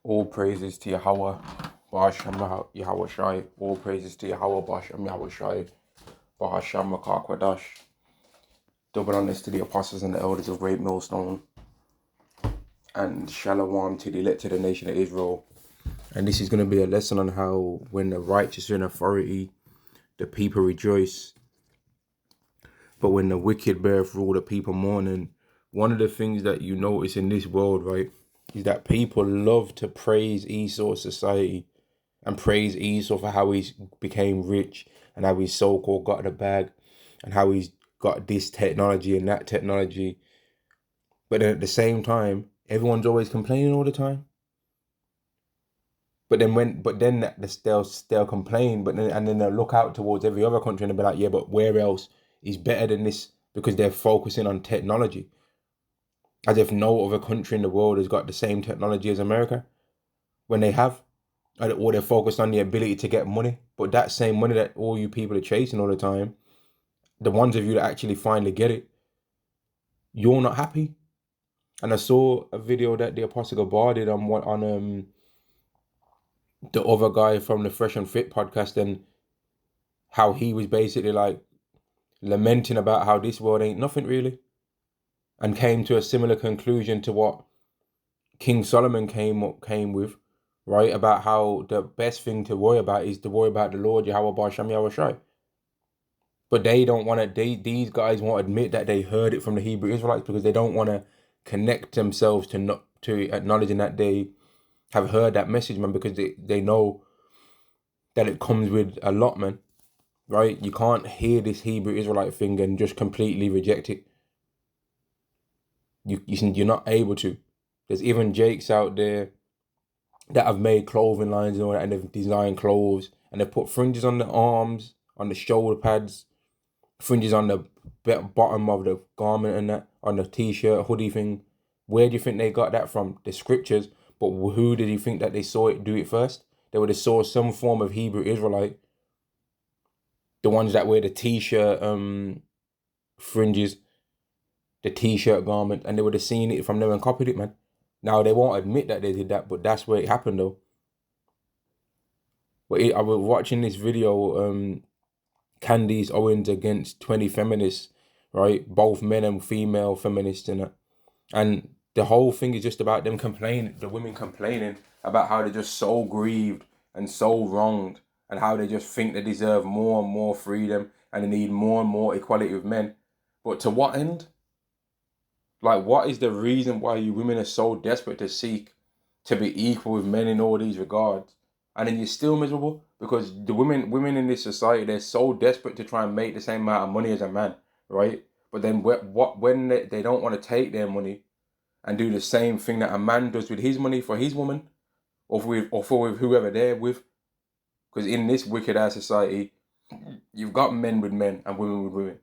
All praises to Yahweh, Ba'ashem Yahweh Shai. All praises to Yahweh, Ba'ashem Yahweh Shai, Ba'ashem Makakwadash. Double honors to the apostles and the elders of Great Millstone, and Shalom to the elected of the nation of Israel. And this is going to be a lesson on how when the righteous are in authority, the people rejoice. But when the wicked beareth rule, the people mourn. And one of the things that you notice in this world, right, is that people love to praise Esau's society and praise Esau for how he's became rich and how he's so-called got the bag and how he's got this technology and that technology. But then at the same time, everyone's always complaining all the time. But then they'll complain, and then they'll look out towards every other country and they'll be like, yeah, but where else is better than this? Because they're focusing on technology, as if no other country in the world has got the same technology as America. When they have, or they're focused on the ability to get money. But that same money that all you people are chasing all the time, the ones of you that actually finally get it, you're not happy. And I saw a video that the Apostle Gabar did on the other guy from the Fresh and Fit podcast, and how he was basically like lamenting about how this world ain't nothing really, and came to a similar conclusion to what King Solomon came with, right? About how the best thing to worry about is to worry about the Lord Yahweh Ba'ashem Yahweh Shai. But they don't want to. These guys won't admit that they heard it from the Hebrew Israelites because they don't want to connect themselves to acknowledging that they have heard that message, man. Because they know that it comes with a lot, man. Right? You can't hear this Hebrew Israelite thing and just completely reject it. You're not able to. There's even Jakes out there that have made clothing lines and all that, and they've designed clothes and they've put fringes on the arms, on the shoulder pads, fringes on the bottom of the garment and that, on the t-shirt, hoodie thing. Where do you think they got that from? The scriptures. But who did you think that they saw it do it first? They would have saw some form of Hebrew Israelite. The ones that wear the t-shirt fringes, the t-shirt garment, and they would have seen it from them and copied it, man. Now they won't admit that they did that, but that's where it happened though. But I was watching this video, Candice Owens against 20 feminists, right? Both men and female feminists in it. And the whole thing is just about them complaining, the women complaining about how they're just so grieved and so wronged, and how they just think they deserve more and more freedom and they need more and more equality with men. But to what end? Like, what is the reason why you women are so desperate to seek to be equal with men in all these regards? And then you're still miserable because the women in this society, they're so desperate to try and make the same amount of money as a man, right? But then when they don't want to take their money and do the same thing that a man does with his money for his woman, or for whoever they're with. Because in this wicked ass society, you've got men with men and women with women.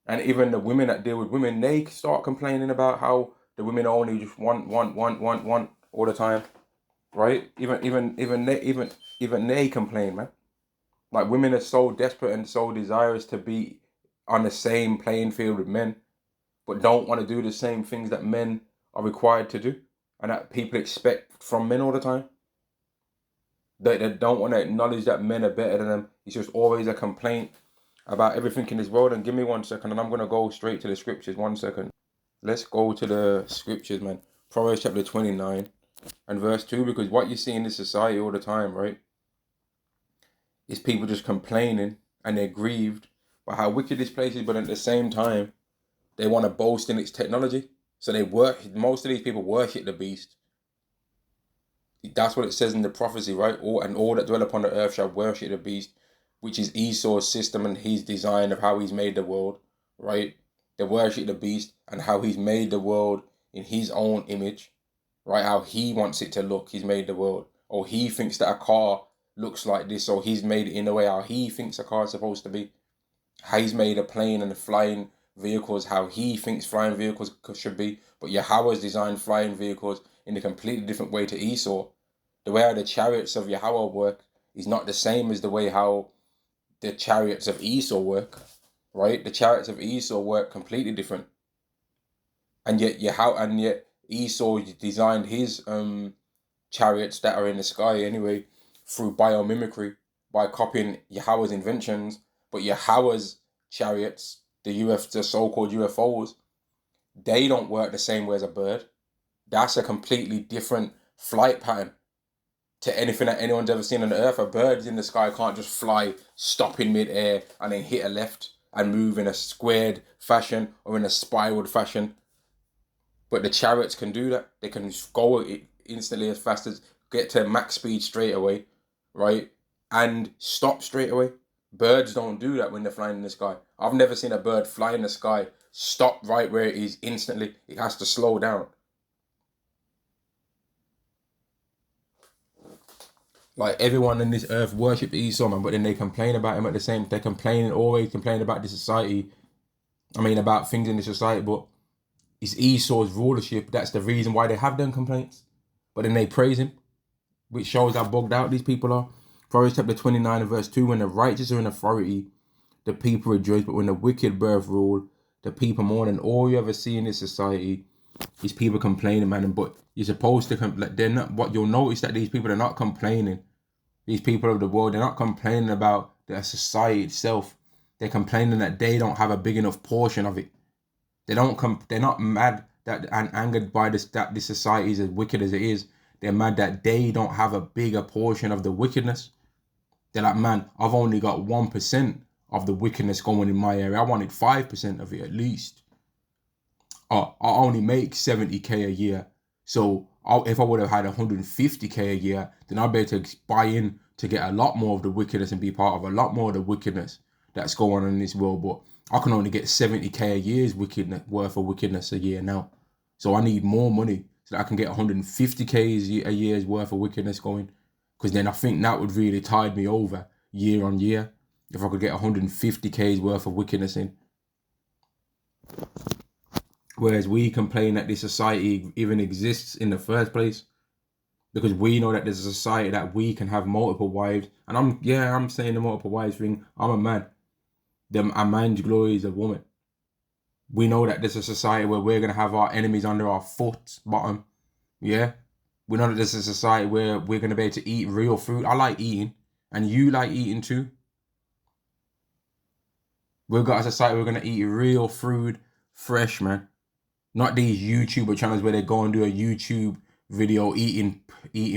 And even the women that deal with women, they start complaining about how the women only just want all the time, right? Even they complain, man. Like, women are so desperate and so desirous to be on the same playing field with men, but don't want to do the same things that men are required to do and that people expect from men all the time. They don't want to acknowledge that men are better than them. It's just always a complaint about everything in this world. And give me 1 second and I'm going to go straight to the scriptures. 1 second. Let's go to the scriptures, man. Proverbs chapter 29 and verse 2, because what you see in this society all the time, right, is people just complaining and they're grieved by how wicked this place is, but at the same time, they want to boast in its technology. So most of these people worship the beast. That's what it says in the prophecy, right? All that dwell upon the earth shall worship the beast, which is Esau's system and his design of how he's made the world, right? They worship the beast and how he's made the world in his own image, right? How he wants it to look. He's made the world. Or he thinks that a car looks like this, or he's made it in the way how he thinks a car is supposed to be. How he's made a plane and flying vehicles how he thinks flying vehicles should be. But Yahweh's designed flying vehicles in a completely different way to Esau. The way how the chariots of Yahweh work is not the same as the way how the chariots of Esau work, right? The chariots of Esau work completely different. And yet Esau designed his chariots that are in the sky anyway through biomimicry by copying Yahweh's inventions. But Yahweh's chariots, the so-called UFOs, they don't work the same way as a bird. That's a completely different flight pattern to anything that anyone's ever seen on the earth. A bird in the sky can't just fly, stop in midair, and then hit a left and move in a squared fashion or in a spiraled fashion. But the chariots can do that. They can go instantly as fast as get to max speed straight away, right? And stop straight away. Birds don't do that when they're flying in the sky. I've never seen a bird fly in the sky, stop right where it is instantly. It has to slow down. Like everyone on this earth worship Esau, man, but then they complain about him at the same. They're complaining, always complaining about the society. I mean, about things in the society, but it's Esau's rulership. That's the reason why they have them complaints. But then they praise him, which shows how bugged out these people are. Proverbs chapter 29 and verse 2, when the righteous are in authority, the people rejoice, but when the wicked birth rule, the people mourn. And all you ever see in this society is people complaining, man. But you're supposed to they're not. What you'll notice that these people are not complaining. These people of the world, they're not complaining about the society itself. They're complaining that they don't have a big enough portion of it. They're not mad that and angered by this that this society is as wicked as it is. They're mad that they don't have a bigger portion of the wickedness. They're like, man, I've only got 1% of the wickedness going in my area. I wanted 5% of it at least. I only make 70k a year. So if I would have had 150k a year, then I'd be able to buy in to get a lot more of the wickedness and be part of a lot more of the wickedness that's going on in this world. But I can only get 70k a year's wickedness worth of wickedness a year now. So I need more money so that I can get 150k a year's worth of wickedness going. Because then I think that would really tide me over year on year if I could get 150k's worth of wickedness in. Whereas we complain that this society even exists in the first place because we know that there's a society that we can have multiple wives. And I'm saying the multiple wives thing. I'm a man. A man's glory is a woman. We know that there's a society where we're gonna have our enemies under our foot bottom. Yeah. We know that there's a society where we're gonna be able to eat real food. I like eating, and you like eating too. We've got a society where we're gonna eat real food, fresh, man. Not these YouTuber channels where they go and do a YouTube video eating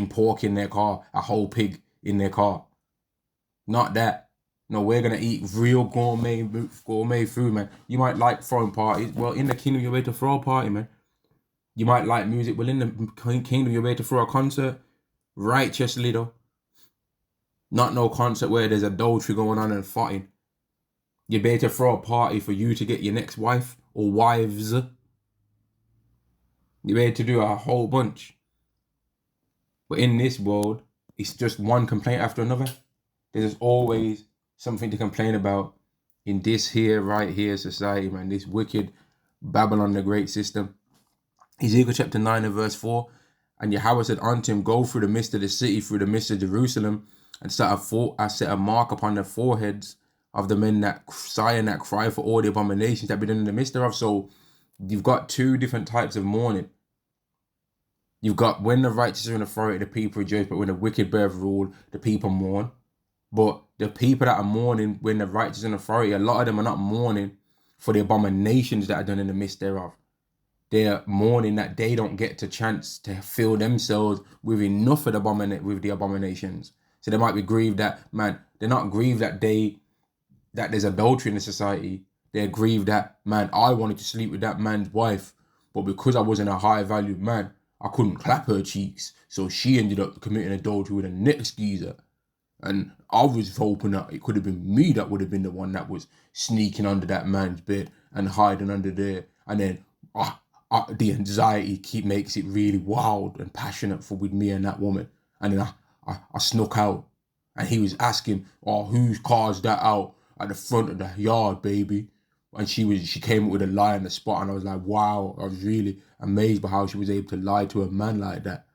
pork in their car, a whole pig in their car. Not that. No, we're gonna eat real gourmet food, man. You might like throwing parties. Well, in the kingdom, you're able to throw a party, man. You might like music. Well, in the kingdom, you're able to throw a concert. Righteously, though. Not no concert where there's adultery going on and fighting. You're able to throw a party for you to get your next wife or wives. You're able to do a whole bunch. But in this world, it's just one complaint after another. There's always something to complain about in this here, right here society, man. This wicked Babylon the Great system. Ezekiel chapter 9 and verse 4. And Yahweh said unto him, go through the midst of the city, through the midst of Jerusalem, and set a mark upon the foreheads of the men that sigh and that cry for all the abominations that be done in the midst thereof. So you've got two different types of mourning. You've got when the righteous are in authority, the people rejoice, but when the wicked bear rule, the people mourn. But the people that are mourning when the righteous are in authority, a lot of them are not mourning for the abominations that are done in the midst thereof. They're mourning that they don't get the chance to fill themselves with enough of the abominations. So they might be grieved that, man, they're not grieved that there's adultery in the society. They're grieved that, man, I wanted to sleep with that man's wife, but because I wasn't a high valued man, I couldn't clap her cheeks. So she ended up committing adultery with the next geezer. And I was hoping that it could have been me that would have been the one that was sneaking under that man's bed and hiding under there. And then the anxiety makes it really wild and passionate with me and that woman. And then I snuck out. And he was asking, oh, whose car's that out at the front of the yard, baby? And she came up with a lie on the spot, and I was like, wow, I was really amazed by how she was able to lie to a man like that.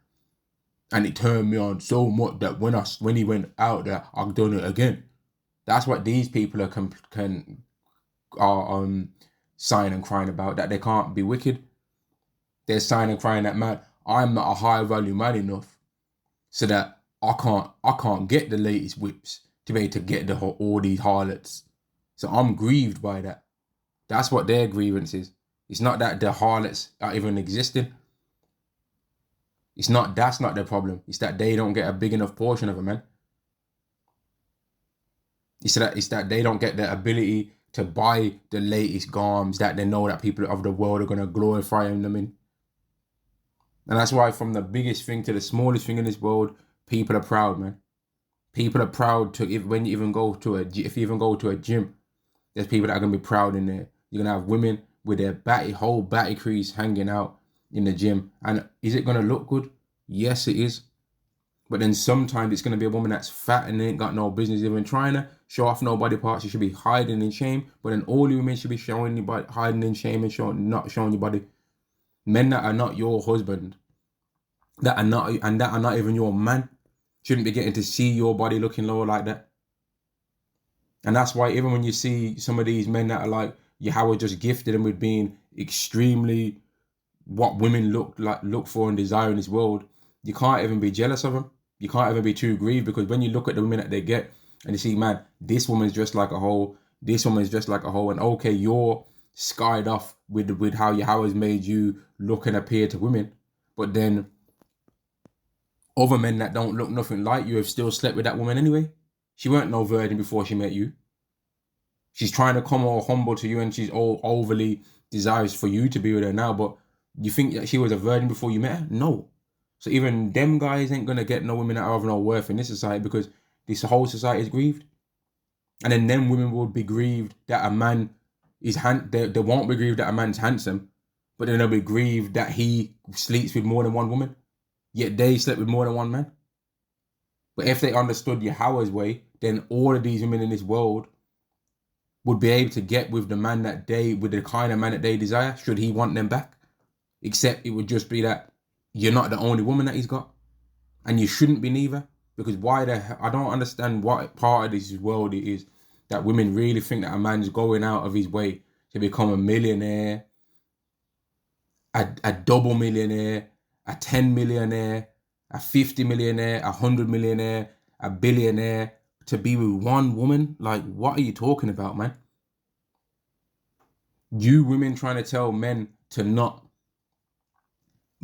And it turned me on so much that when he went out there, I've done it again. That's what these people are sighing and crying about, that they can't be wicked. They're sighing and crying that, man, I'm not a high value man enough so that I can't get the latest whips to be able to get all these harlots. So I'm grieved by that. That's what their grievance is. It's not that the harlots are even existing. That's not their problem. It's that they don't get a big enough portion of it, man. It's that they don't get the ability to buy the latest garms that they know that people of the world are gonna glorify them in. And that's why, from the biggest thing to the smallest thing in this world, people are proud, man. People are proud to if you even go to a gym, there's people that are gonna be proud in there. You're gonna have women with their whole batty crease hanging out in the gym. And is it gonna look good? Yes, it is. But then sometimes it's gonna be a woman that's fat and ain't got no business even trying to show off no body parts. She should be hiding in shame. But then all you women should be showing your body, hiding in shame and not showing your body. Men that are not your husband, that are not even your man, shouldn't be getting to see your body looking lower like that. And that's why even when you see some of these men that are like, Yahweh just gifted them with being extremely what women look for and desire in this world, you can't even be jealous of them. You can't even be too grieved, because when you look at the women that they get and you see, man, this woman's dressed like a hoe, this woman's dressed like a hoe, and okay, you're skied off with how Yahweh's made you look and appear to women, but then other men that don't look nothing like you have still slept with that woman anyway. She weren't no virgin before she met you. She's trying to come all humble to you, and she's all overly desirous for you to be with her now, but you think that she was a virgin before you met her? No. So even them guys ain't gonna get no women that are of no worth in this society, because this whole society is grieved. And then them women will be grieved that a man is they won't be grieved that a man's handsome, but then they'll be grieved that he sleeps with more than one woman, yet they slept with more than one man. But if they understood Yahweh's way, then all of these women in this world would be able to get with the kind of man that they desire, should he want them back. Except it would just be that you're not the only woman that he's got, and you shouldn't be neither. Because I don't understand what part of this world it is that women really think that a man's going out of his way to become a millionaire, a double millionaire, a 10 millionaire, a 50 millionaire, 100 millionaire, a billionaire, to be with one woman. Like, what are you talking about, man? You women trying to tell men to not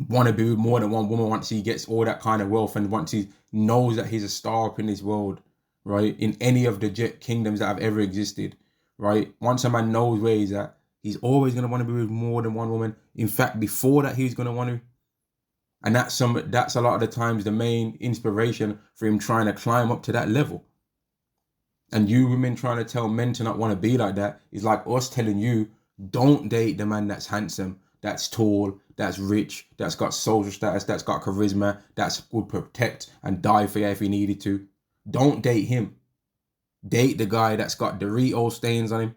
want to be with more than one woman once he gets all that kind of wealth, and once he knows that he's a star up in this world, right? In any of the kingdoms that have ever existed, right? Once a man knows where he's at, he's always going to want to be with more than one woman. In fact, before that, he's going to want to. And that's a lot of the times the main inspiration for him trying to climb up to that level. And you women trying to tell men to not want to be like that is like us telling you, don't date the man that's handsome, that's tall, that's rich, that's got social status, that's got charisma, that's would protect and die for you if he needed to. Don't date him. Date the guy that's got Dorito stains on him.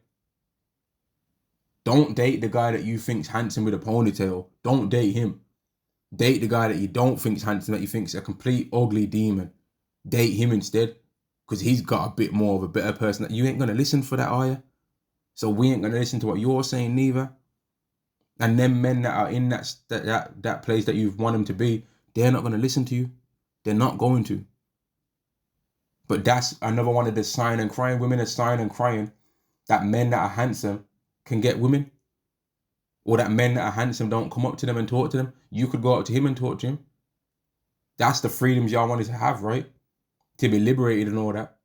Don't date the guy that you think's handsome with a ponytail. Don't date him. Date the guy that you don't think's handsome, that you think's a complete ugly demon. Date him instead, because he's got a bit more of a better person. That you ain't gonna listen for that, are you? So we ain't gonna listen to what you're saying neither. And them men that are in that place that you've want them to be, they're not gonna listen to you. They're not going to. But that's another one of the sighing and crying. Women are sighing and crying that men that are handsome can get women, or that men that are handsome don't come up to them and talk to them. You could go up to him and talk to him. That's the freedoms y'all wanted to have, right? To be liberated and all that.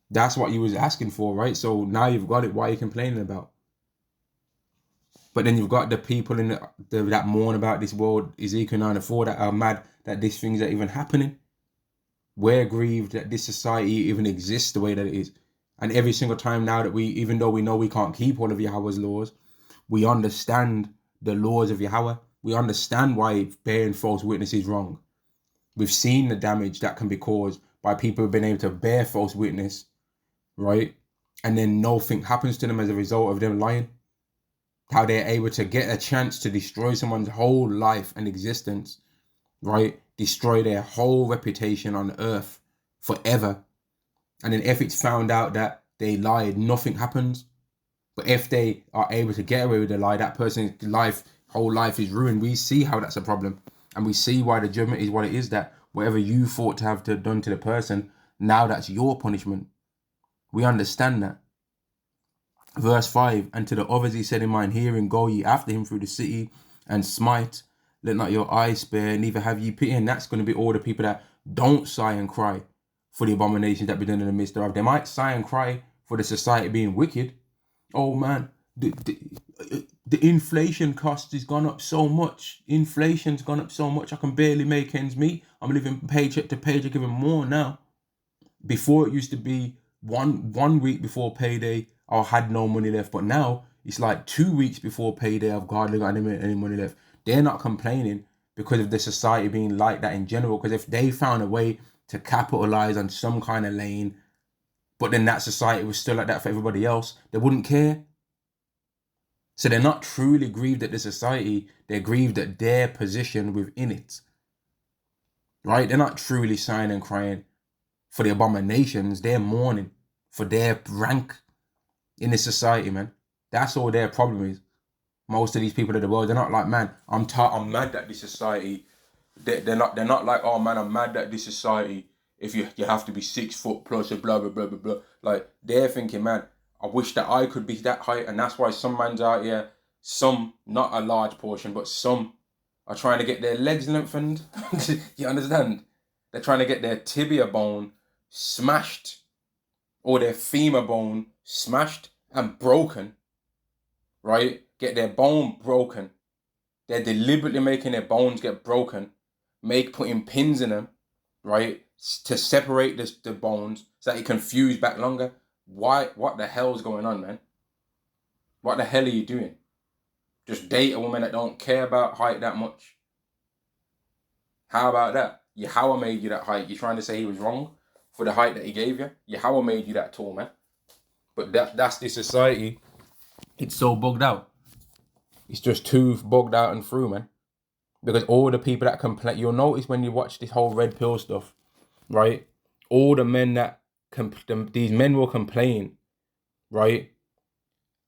That's what you was asking for, right? So now you've got it. Why are you complaining about? But then you've got the people that mourn about this world, Ezekiel 9:4, that are mad that these things are even happening. We're grieved that this society even exists the way that it is. And every single time now that even though we know we can't keep all of Yahweh's laws, we understand the laws of Yahweh. We understand why bearing false witness is wrong. We've seen the damage that can be caused by people who've been able to bear false witness, right? And then nothing happens to them as a result of them lying. How they're able to get a chance to destroy someone's whole life and existence, right? Destroy their whole reputation on earth forever. And then if it's found out that they lied, nothing happens. But if they are able to get away with the lie, that person's whole life is ruined. We see how that's a problem. And we see why the judgment is what it is, that whatever you thought to have done to the person, now that's your punishment. We understand that. Verse 5, and to the others he said in mine hearing, go ye after him through the city and smite, let not your eyes spare, neither have ye pity. And that's going to be all the people that don't sigh and cry for the abominations that be done in the midst thereof. They might sigh and cry for the society being wicked. Oh man, the inflation cost has gone up so much. Inflation's gone up so much. I can barely make ends meet. I'm living paycheck to paycheck, even more now. Before it used to be one week before payday, I had no money left. But now it's like 2 weeks before payday, I've hardly got any money left. They're not complaining because of the society being like that in general. Because if they found a way to capitalize on some kind of lane, but then that society was still like that for everybody else, they wouldn't care. So they're not truly grieved at the society, they're grieved at their position within it. Right? They're not truly sighing and crying for the abominations, they're mourning for their rank in the society, man. That's all their problem is. Most of these people of the world, they're not like, man, I'm mad that this society. They're not like, oh man, I'm mad that this society. If you have to be 6 foot plus and blah blah blah blah blah. Like they're thinking, man, I wish that I could be that height, and that's why some man's out here. Some, not a large portion, but some are trying to get their legs lengthened. You understand? They're trying to get their tibia bone smashed or their femur bone smashed and broken, right? Get their bone broken. They're deliberately making their bones get broken, putting pins in them, right? To separate the bones so that it can fuse back longer. Why? What the hell's going on, man? What the hell are you doing? Just date a woman that don't care about height that much? How about that? Yahweh made you that height. You're trying to say he was wrong for the height that he gave you? Yahweh made you that tall, man. But that's the society. It's so bugged out. It's just too bugged out and through, man. Because all the people that complain, you'll notice when you watch this whole red pill stuff, right? All the men that these men will complain, right,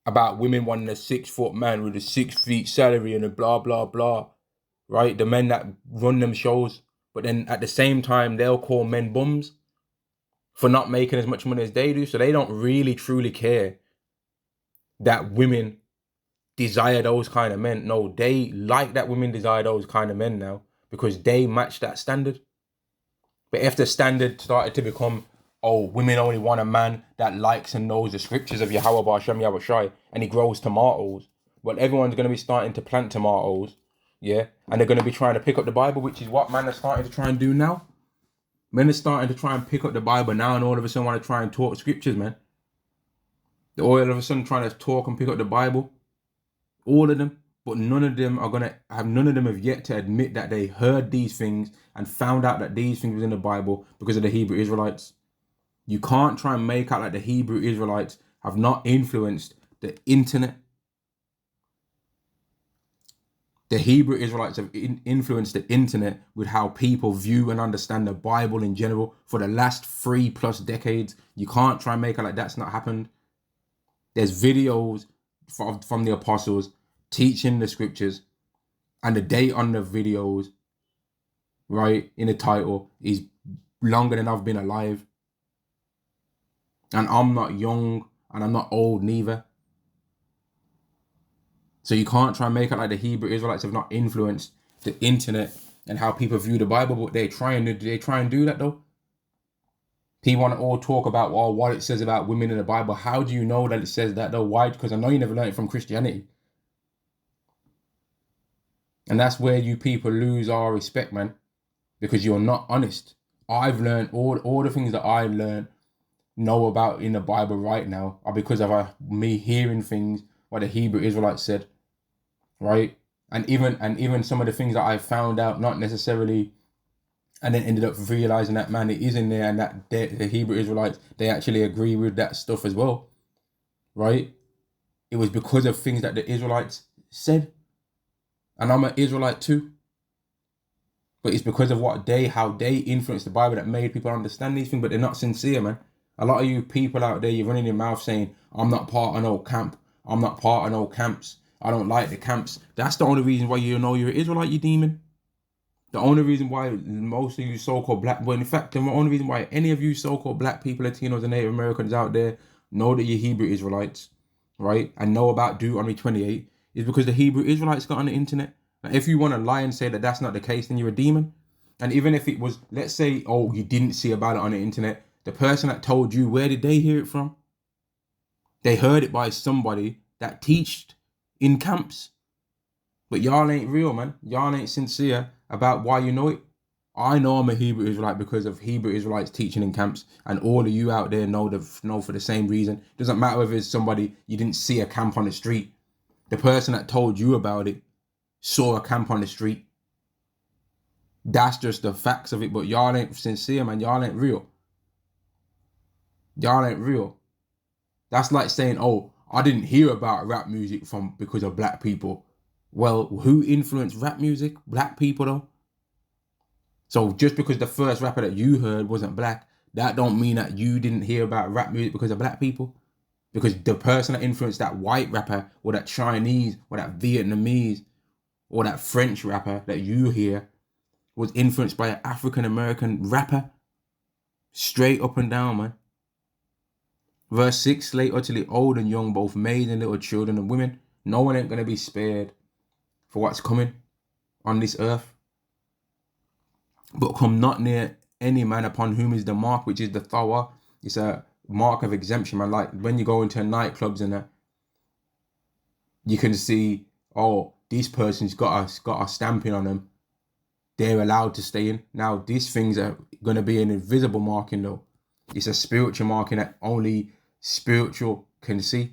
about women wanting a 6 foot man with a 6 feet salary and a blah blah blah, right? The men that run them shows, but then at the same time they'll call men bums for not making as much money as they do. So they don't really truly care that women desire those kind of men. No, they like that women desire those kind of men now because they match that standard. But if the standard started to become, oh, women only want a man that likes and knows the scriptures of Yahweh B'Hashem Yahweh Shai, and he grows tomatoes, well, everyone's going to be starting to plant tomatoes, yeah? And they're going to be trying to pick up the Bible, which is what men are starting to try and do now. Men are starting to try and pick up the Bible now, and all of a sudden want to try and talk scriptures, man. They're all of a sudden trying to talk and pick up the Bible. All of them, but none of them have yet to admit that they heard these things and found out that these things was in the Bible because of the Hebrew Israelites. You can't try and make out like the Hebrew Israelites have not influenced the internet. The Hebrew Israelites have influenced the internet with how people view and understand the Bible in general for the last 3+ decades. You can't try and make out like that's not happened. There's videos from the apostles teaching the scriptures, and the date on the videos, right, in the title is longer than I've been alive. And I'm not young and I'm not old neither. So you can't try and make it like the Hebrew Israelites have not influenced the internet and how people view the Bible, but they try and do that though. People want to all talk about what it says about women in the Bible. How do you know that it says that though? Why? Because I know you never learned it from Christianity. And that's where you people lose our respect, man. Because you're not honest. I've learned all the things that I know about in the Bible right now are because of me hearing things what the Hebrew Israelites said, right? And even some of the things that I found out, not necessarily, and then ended up realizing that, man, it is in there, and that the Hebrew Israelites, they actually agree with that stuff as well, right? It was because of things that the Israelites said, and I'm an Israelite too. But it's because of how they influenced the Bible that made people understand these things, but they're not sincere, man. A lot of you people out there, you're running your mouth saying, I'm not part of no camp. I'm not part of no camps. I don't like the camps. That's the only reason why you know you're an Israelite, you demon. The only reason why most of you so-called black, well, in fact, the only reason why any of you so-called black people, Latinos and Native Americans out there know that you're Hebrew Israelites, right, and know about Deuteronomy 28 is because the Hebrew Israelites got on the internet. Now, if you want to lie and say that that's not the case, then you're a demon. And even if it was, let's say, oh, you didn't see about it on the internet, the person that told you, where did they hear it from? They heard it by somebody that teached in camps. But y'all ain't real, man. Y'all ain't sincere about why you know it. I know I'm a Hebrew Israelite because of Hebrew Israelites teaching in camps, and all of you out there know for the same reason. It doesn't matter if it's somebody you didn't see a camp on the street. The person that told you about it saw a camp on the street. That's just the facts of it. But y'all ain't sincere, man. Y'all ain't real. Y'all ain't real. That's like saying, oh, I didn't hear about rap music because of black people. Well, who influenced rap music? Black people, though. So just because the first rapper that you heard wasn't black, that don't mean that you didn't hear about rap music because of black people. Because the person that influenced that white rapper or that Chinese or that Vietnamese or that French rapper that you hear was influenced by an African-American rapper. Straight up and down, man. Verse 6, slay utterly old and young, both maids and little children and women. No one ain't going to be spared for what's coming on this earth. But come not near any man upon whom is the mark, which is the Thawa. It's a mark of exemption, man. Like when you go into nightclubs and that, you can see, oh, this person's got a stamping on them. They're allowed to stay in. Now, these things are going to be an invisible marking, though. It's a spiritual marking that only spiritual can see.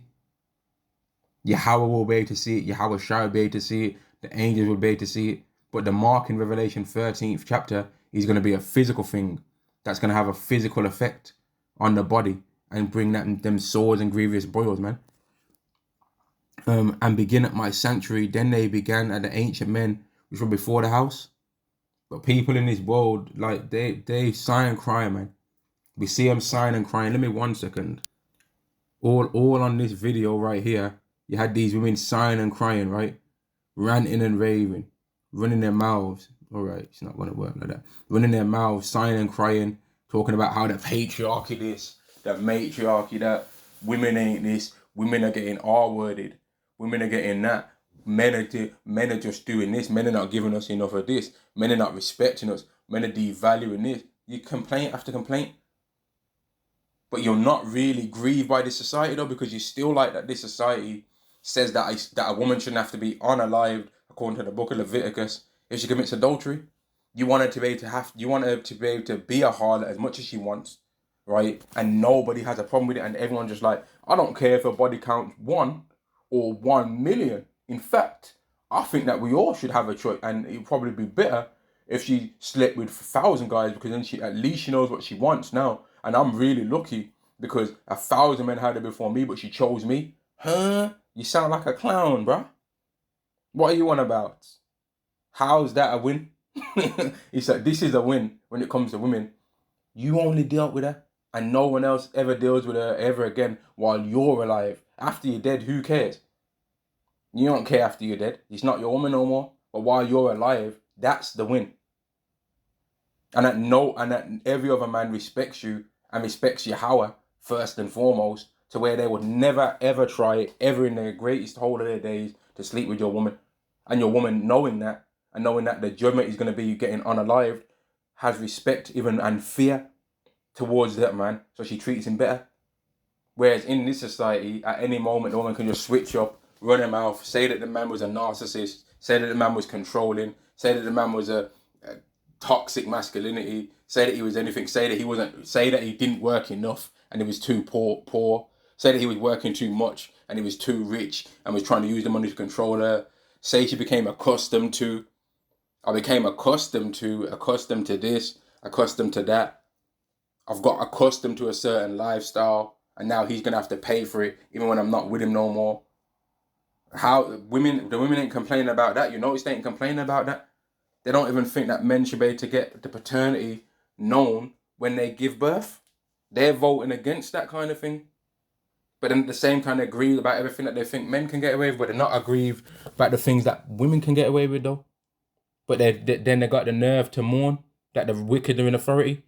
Yahweh will be able to see it. Yahweh shall be able to see it. The angels will be able to see it. But the mark in Revelation 13th chapter is going to be a physical thing that's going to have a physical effect on the body and bring them sores and grievous boils, man. And begin at my sanctuary. Then they began at the ancient men which were before the house. But people in this world, like they sigh and cry, man. We see them sighing and crying. Let me 1 second. All on this video right here, you had these women sighing and crying, right? Ranting and raving, running their mouths. All right, it's not going to work like that. Running their mouths, sighing and crying, talking about how the patriarchy this, that matriarchy that, women ain't this, women are getting R-worded, women are getting that. Men are just doing this. Men are not giving us enough of this. Men are not respecting us. Men are devaluing this. You complaint after complaint. But you're not really grieved by this society, though, because you still like that this society says that a woman shouldn't have to be unalived, according to the book of Leviticus, if she commits adultery. You want her to be able to be a harlot as much as she wants, right? And nobody has a problem with it, and everyone's just like, I don't care if her body counts 1 or 1 million. In fact, I think that we all should have a choice, and it'd probably be better if she slept with 1,000 guys, because then at least she knows what she wants now. And I'm really lucky because 1,000 men had her before me, but she chose me. Huh? You sound like a clown, bruh. What are you on about? How's that a win? It's like, this is a win when it comes to women. You only dealt with her, and no one else ever deals with her ever again while you're alive. After you're dead, who cares? You don't care after you're dead. It's not your woman no more. But while you're alive, that's the win. And that every other man respects you and respects Yahweh first and foremost, to where they would never ever try ever in their greatest whole of their days to sleep with your woman. And your woman knowing that, and knowing that the judgment is going to be you getting unalived, has respect even and fear towards that man, so she treats him better. Whereas in this society, at any moment, the woman can just switch up, run her mouth, say that the man was a narcissist, say that the man was controlling, say that the man was a toxic masculinity, say that he was anything, say that he didn't work enough and he was too poor, say that he was working too much and he was too rich and was trying to use the money to control her, say she became accustomed to this, accustomed to that. I've got accustomed to a certain lifestyle, and now he's gonna have to pay for it, even when I'm not with him no more. The women ain't complaining about that. You notice they ain't complaining about that. They don't even think that men should be able to get the paternity known when they give birth. They're voting against that kind of thing. But then at the same time, they agree about everything that they think men can get away with, but they're not aggrieved about the things that women can get away with, though. But then they got the nerve to mourn that the wicked are in authority.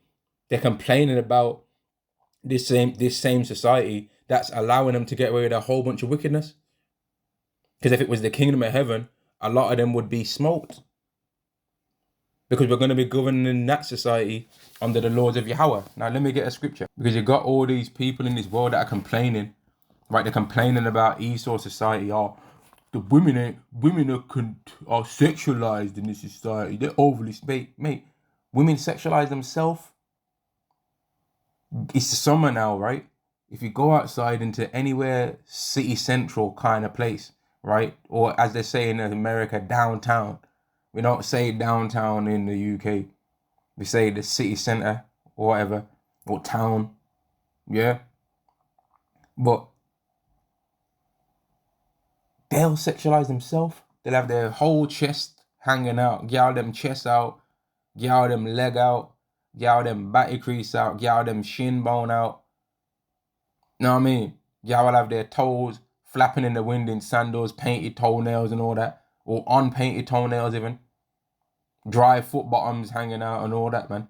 They're complaining about this same society that's allowing them to get away with a whole bunch of wickedness. Because if it was the kingdom of heaven, a lot of them would be smoked. Because we're going to be governing that society under the laws of Yahweh. Now, let me get a scripture. Because you've got all these people in this world that are complaining, right? They're complaining about Esau society. Oh, the women are sexualized in this society. They're overly, mate. Women sexualize themselves. It's the summer now, right? If you go outside into anywhere city central kind of place, right? Or as they say in America, downtown. We don't say downtown in the UK. We say the city center or whatever, or town. Yeah. But they'll sexualize themselves. They'll have their whole chest hanging out, gal them chest out, gal them leg out, gal them batty crease out, gal them shin bone out. Know what I mean? Y'all will have their toes flapping in the wind in sandals, painted toenails and all that. Or unpainted toenails even. Dry foot bottoms hanging out and all that, man.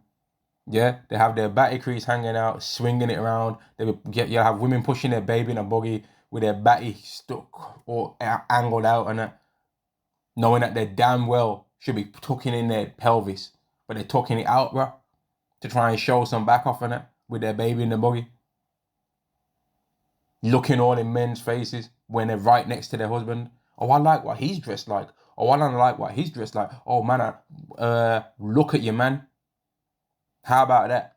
Yeah, they have their batty crease hanging out, swinging it around. You'll have women pushing their baby in a buggy with their batty stuck or angled out and that. Knowing that they damn well should be tucking in their pelvis. But they're tucking it out, bro. To try and show some back off on it with their baby in the buggy. Looking all in men's faces when they're right next to their husband. Oh, I like what he's dressed like. Oh, I don't like what he's dressed like. Oh, man, look at you, man. How about that?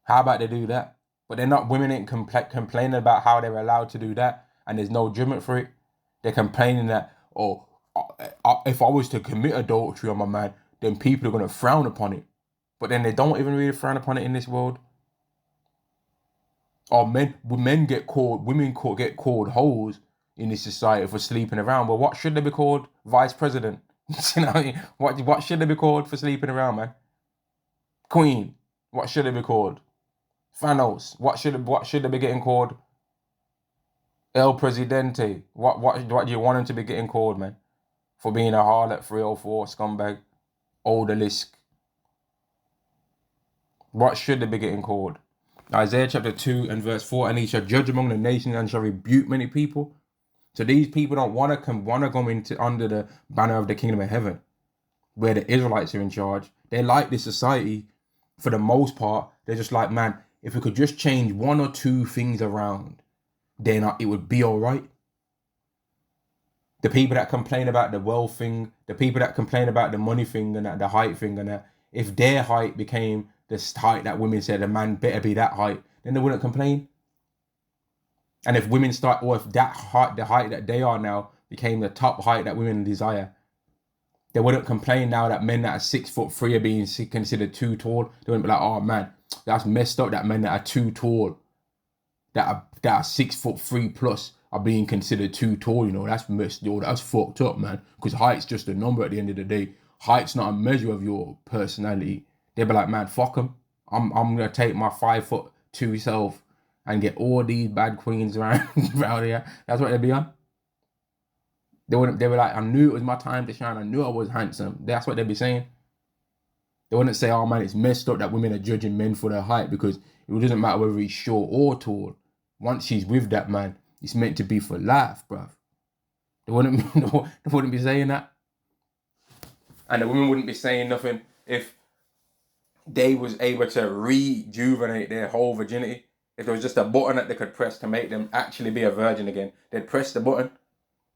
How about they do that? But they're not, women ain't complaining about how they're allowed to do that and there's no judgment for it. They're complaining that, oh, if I was to commit adultery on my man, then people are going to frown upon it. But then they don't even really frown upon it in this world. Or women get called hoes in this society for sleeping around. But what should they be called? Vice president. You know what I mean? What should they be called for sleeping around, man? Queen. What should they be called? Thanos. What should they be getting called? El Presidente. What do you want him to be getting called, man? For being a harlot, 304 scumbag, odalisque. What should they be getting called? Isaiah chapter 2 and verse 4, and he shall judge among the nations and shall rebuke many people. So these people don't want to go into under the banner of the kingdom of heaven, where the Israelites are in charge. They like this society for the most part. They're just like, man, if we could just change one or two things around, then it would be all right. The people that complain about the wealth thing, the people that complain about the money thing and the height thing and that, if their height became the height that women said a man better be that height, then they wouldn't complain. And if women or if that height, the height that they are now, became the top height that women desire, they wouldn't complain now that men that are 6'3" are being considered too tall. They wouldn't be like, oh man, that's messed up that men that are too tall, that are 6'3" plus are being considered too tall. You know, that's messed, that's fucked up, man. Because height's just a number at the end of the day. Height's not a measure of your personality. They'd be like, man, fuck them. I'm gonna take my 5'2" self and get all these bad queens around here. That's what they'd be on. They were like, I knew it was my time to shine. I knew I was handsome. That's what they'd be saying. They wouldn't say, oh man, it's messed up that women are judging men for their height, because it doesn't matter whether he's short or tall. Once she's with that man, it's meant to be for life, bruv. They wouldn't be saying that. And the women wouldn't be saying nothing if they was able to rejuvenate their whole virginity. If there was just a button that they could press to make them actually be a virgin again, they'd press the button.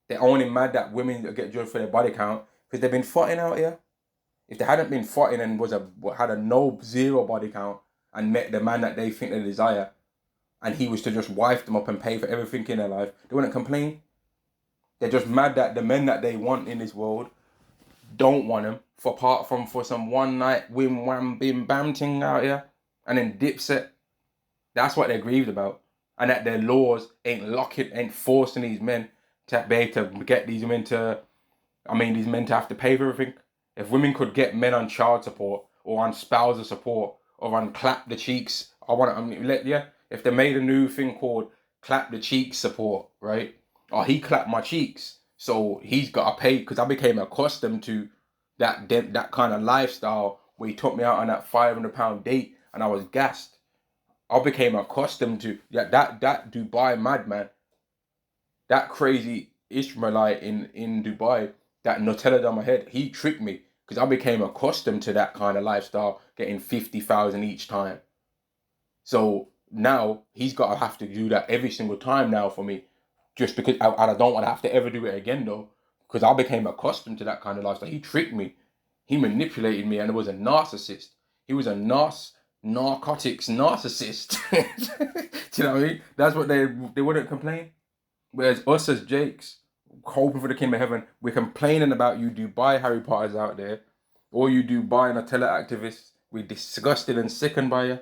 They're only mad that women get judged for their body count because they've been fighting out here. If they hadn't been fighting and had a zero body count and met the man that they think they desire, and he was to just wife them up and pay for everything in their life, they wouldn't complain. They're just mad that the men that they want in this world don't want them for some one night whim wham bim bam thing out here, and then Dipset. That's what they're grieved about, and that their laws ain't forcing these men to be able to get these men to have to pay for everything. If women could get men on child support or on spousal support or on clap the cheeks, if they made a new thing called clap the cheeks support, right? Or he clapped my cheeks, so he's got to pay because I became accustomed to that kind of lifestyle where he took me out on that £500 date and I was gassed. I became accustomed to that Dubai madman, that crazy Ishmaelite in Dubai, that Nutella down my head. He tricked me because I became accustomed to that kind of lifestyle, getting 50,000 each time. So now he's got to have to do that every single time now for me, just because I don't want to have to ever do it again though, because I became accustomed to that kind of lifestyle. He tricked me, he manipulated me, and it was a narcissist. He was a narcotics narcissist. Do you know what I mean? That's what they wouldn't complain. Whereas us as Jakes, hoping for the kingdom of heaven, we're complaining about you Dubai Harry Potters out there, or you Dubai Nutella activists. We're disgusted and sickened by you.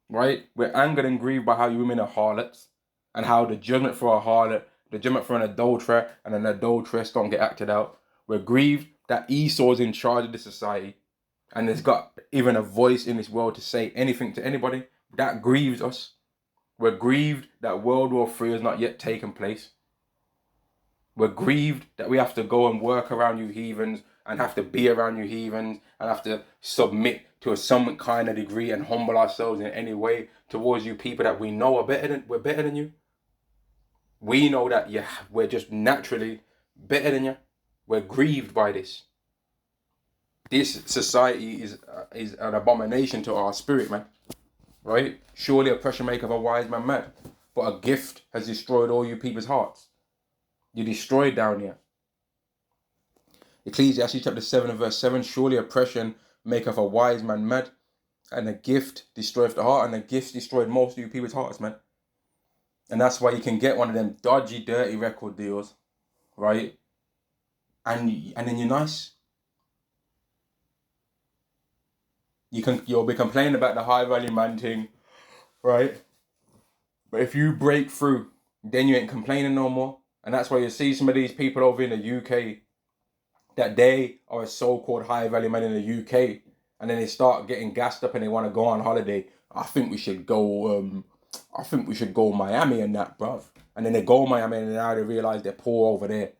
Right? We're angered and grieved by how you women are harlots, and how the judgment for a harlot, the judgment for an adulterer and an adulteress don't get acted out. We're grieved that Esau's in charge of the society and has got even a voice in this world to say anything to anybody. That grieves us. We're grieved that World War III has not yet taken place. We're grieved that we have to go and work around you heathens and have to be around you heathens and have to submit to a some kind of degree and humble ourselves in any way towards you people that we know we're better than you. We know that we're just naturally better than you. We're grieved by this. This society is an abomination to our spirit, man. Right? Surely oppression maketh a wise man mad. But a gift has destroyed all you people's hearts. You're destroyed down here. Ecclesiastes chapter 7 and verse 7. Surely oppression maketh a wise man mad, and a gift destroyeth the heart, and a gift destroyed most of you people's hearts, man. And that's why you can get one of them dodgy, dirty record deals, right? And then you're nice. You'll be complaining about the high value man thing, right? But if you break through, then you ain't complaining no more. And that's why you see some of these people over in the UK that they are a so-called high value man in the UK, and then they start getting gassed up and they want to go on holiday. I think we should go Miami and that, bruv. And then they go Miami and now they realize they're poor over there.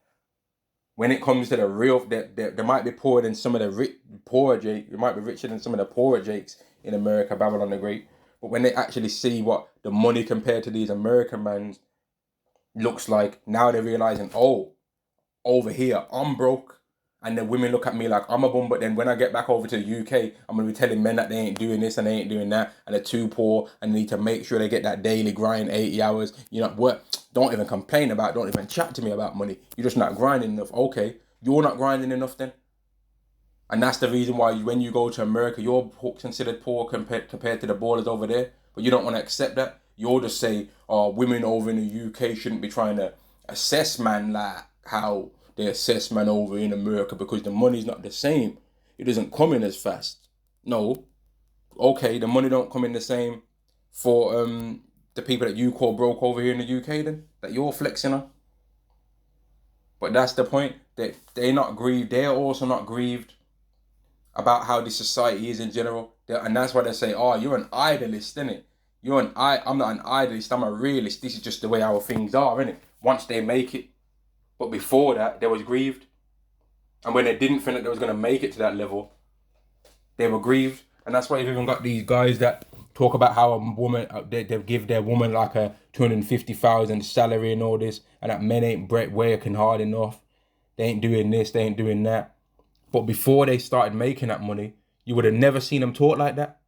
When it comes to the real, they might be poorer than some of the poorer Jakes. They might be richer than some of the poorer Jakes in America, Babylon the Great. But when they actually see what the money compared to these American mans looks like, now they're realizing, oh, over here, I'm broke. And the women look at me like I'm a bum, but then when I get back over to the UK, I'm going to be telling men that they ain't doing this and they ain't doing that, and they're too poor and they need to make sure they get that daily grind, 80 hours. You know, work. Don't even complain about it. Don't even chat to me about money. You're just not grinding enough. Okay, you're not grinding enough then. And that's the reason why when you go to America, you're considered poor compared to the ballers over there. But you don't want to accept that. You'll just say, oh, women over in the UK shouldn't be trying to assess man like how they assess man over in America because the money's not the same. It doesn't come in as fast. No. Okay, the money don't come in the same for the people that you call broke over here in the UK then, that you're flexing on. But that's the point. They're not grieved. They're also not grieved about how this society is in general. And that's why they say, oh, you're an idealist, innit? I'm not an idealist, I'm a realist. This is just the way our things are, innit? Once they make it. But before that, they was grieved. And when they didn't think that they was going to make it to that level, they were grieved. And that's why you've even got these guys that talk about how a woman, they give their woman like a 250,000 salary and all this, and that men ain't working hard enough. They ain't doing this, they ain't doing that. But before they started making that money, you would have never seen them talk like that.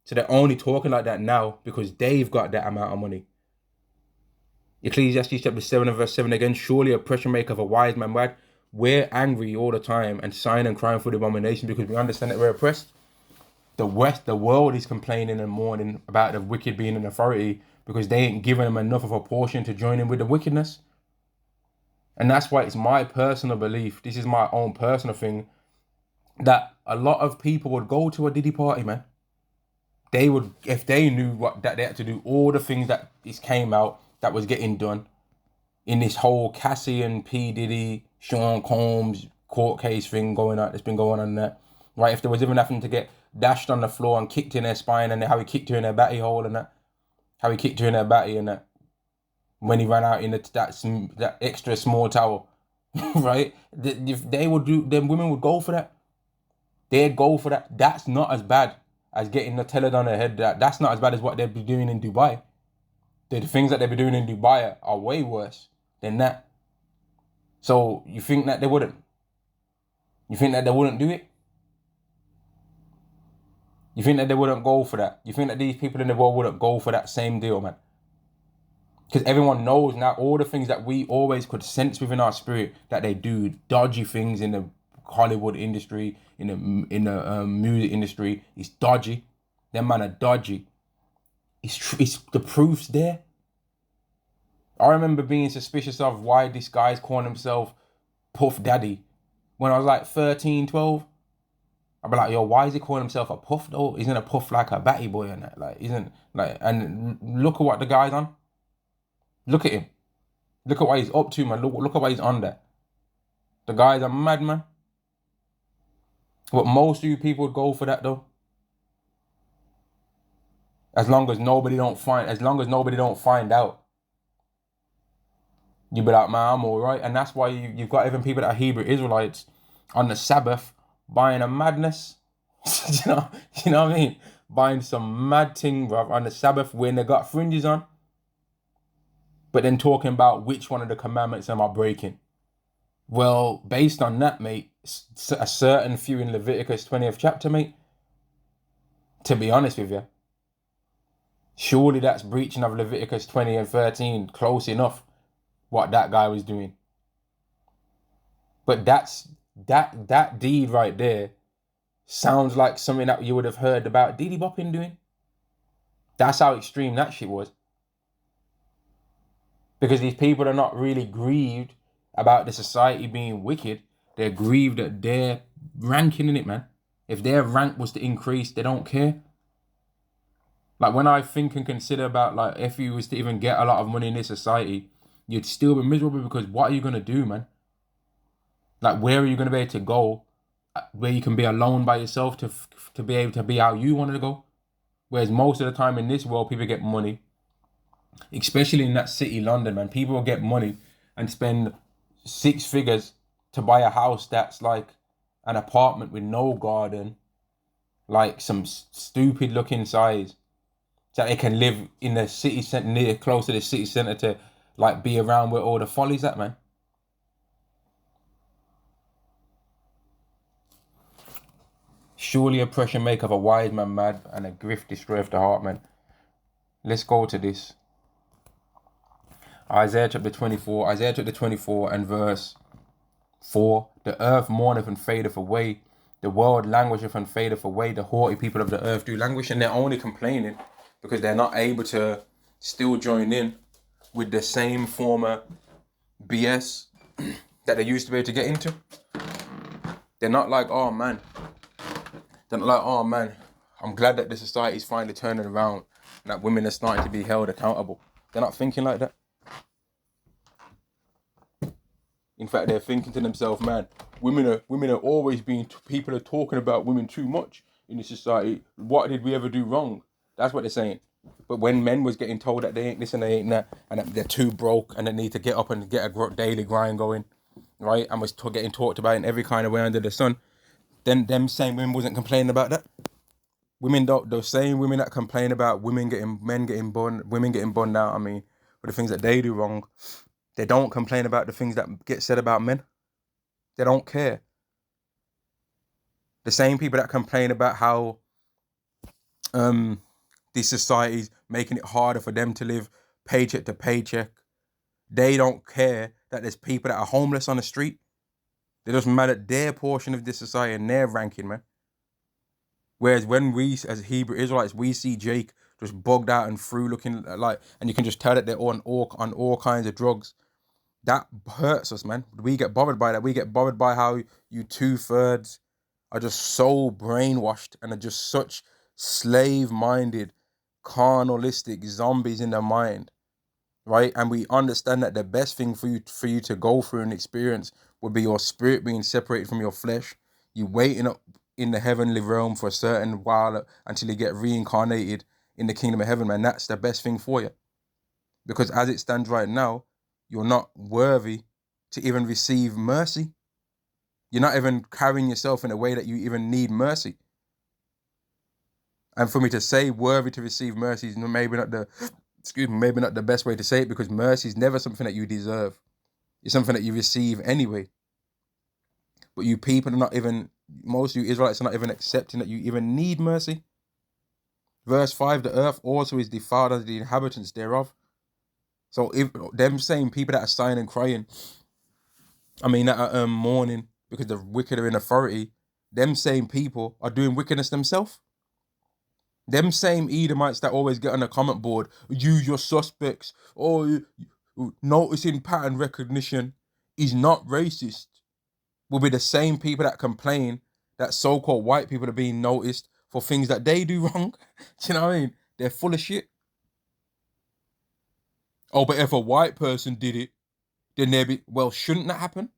So they're only talking like that now because they've got that amount of money. Ecclesiastes chapter 7 and verse 7 again. Surely oppression maketh a wise man mad. We're angry all the time and sighing and crying for the abomination because we understand that we're oppressed. The world is complaining and mourning about the wicked being in authority because they ain't giving them enough of a portion to join in with the wickedness. And that's why it's my personal belief, this is my own personal thing, that a lot of people would go to a Diddy party, man. They would, if they knew that they had to do all the things that came out that was getting done in this whole Cassie and P. Diddy, Sean Combs court case thing that's been going on there. Right, if there was even having to get dashed on the floor and kicked in their spine and how he kicked her in her batty hole and that. How he kicked her in her batty and that. When he ran out in that extra small towel. Right? If they would do, then women would go for that. They'd go for that. That's not as bad as getting Nutella on their head. That's not as bad as what they'd be doing in Dubai. The things that they'd be doing in Dubai are way worse than that. So you think that they wouldn't? You think that they wouldn't do it? You think that they wouldn't go for that? You think that these people in the world wouldn't go for that same deal, man? Because everyone knows now all the things that we always could sense within our spirit that they do dodgy things in the Hollywood industry, in the music industry. It's dodgy. Them man are dodgy. It's the proof's there. I remember being suspicious of why this guy's calling himself Puff Daddy when I was like 13, 12. I'd be like, yo, why is he calling himself a Puff though? Isn't a Puff like a batty boy and that? Like, isn't like, and look at what the guy's on. Look at him. Look at what he's up to, man. Look at what he's on there. The guy's a madman. But most of you people would go for that though. As long as nobody don't find out. You be like, man, I'm all right. And that's why you've got even people that are Hebrew Israelites on the Sabbath buying a madness. you know what I mean? Buying some mad thing, bruv, on the Sabbath when they got fringes on. But then talking about which one of the commandments am I breaking. Well, based on that, mate, a certain few in Leviticus 20th chapter, mate, to be honest with you, surely that's breaching of Leviticus 20 and 13 close enough what that guy was doing. But that deed right there sounds like something that you would have heard about Diddy Boppin doing. That's how extreme that shit was. Because these people are not really grieved about the society being wicked. They're grieved at their ranking in it, man. If their rank was to increase, they don't care. Like when I think and consider about like if you was to even get a lot of money in this society, you'd still be miserable because what are you gonna do, man? Like where are you gonna be able to go where you can be alone by yourself to be able to be how you want to go? Whereas most of the time in this world, people get money, especially in that city, London, man. People will get money and spend 6 figures to buy a house that's like an apartment with no garden, like some stupid looking size, so they can live in the city center, near close to the city center, to like be around where all the follies at, man. Surely oppression make of a wise man mad, and a grift destroyeth the heart, man. Let's go to this. Isaiah chapter 24 and verse 4. The earth mourneth and fadeth away. The world languisheth and fadeth away. The haughty people of the earth do languish. And they're only complaining because they're not able to still join in with the same former BS that they used to be able to get into. They're not like, oh man. They're not like, oh man, I'm glad that the society is finally turning around and that women are starting to be held accountable. They're not thinking like that. In fact, they're thinking to themselves, man, women are always being, people are talking about women too much in this society. What did we ever do wrong? That's what they're saying. But when men was getting told that they ain't this and they ain't that, and that they're too broke and they need to get up and get a daily grind going, right? And was getting talked about in every kind of way under the sun, then them same women wasn't complaining about that. Those same women that complain about women getting burned out, I mean, for the things that they do wrong, they don't complain about the things that get said about men. They don't care. The same people that complain about how this society's making it harder for them to live paycheck to paycheck, they don't care that there's people that are homeless on the street. They're just mad at their portion of this society and their ranking, man. Whereas when we, as Hebrew Israelites, we see Jake just bugged out and through looking like, and you can just tell that they're on all kinds of drugs. That hurts us, man. We get bothered by that. We get bothered by how you 2/3 are just so brainwashed and are just such slave-minded, carnalistic zombies in their mind, right? And we understand that the best thing for you to go through and experience would be your spirit being separated from your flesh. You waiting up in the heavenly realm for a certain while until you get reincarnated in the kingdom of heaven, man. That's the best thing for you. Because as it stands right now, you're not worthy to even receive mercy. You're not even carrying yourself in a way that you even need mercy. And for me to say worthy to receive mercy is maybe not the, excuse me, maybe not the best way to say it, because mercy is never something that you deserve. It's something that you receive anyway. But you people are not even, most of you Israelites are not even accepting that you even need mercy. Verse 5, the earth also is defiled as the inhabitants thereof. So if them same people that are sighing and crying, that are mourning because the wicked are in authority, them same people are doing wickedness themselves. Them same Edomites that always get on the comment board, use your suspects, or noticing pattern recognition is not racist, will be the same people that complain that so-called white people are being noticed for things that they do wrong. Do you know what I mean? They're full of shit. Oh, but if a white person did it, then they'd be, well, shouldn't that happen?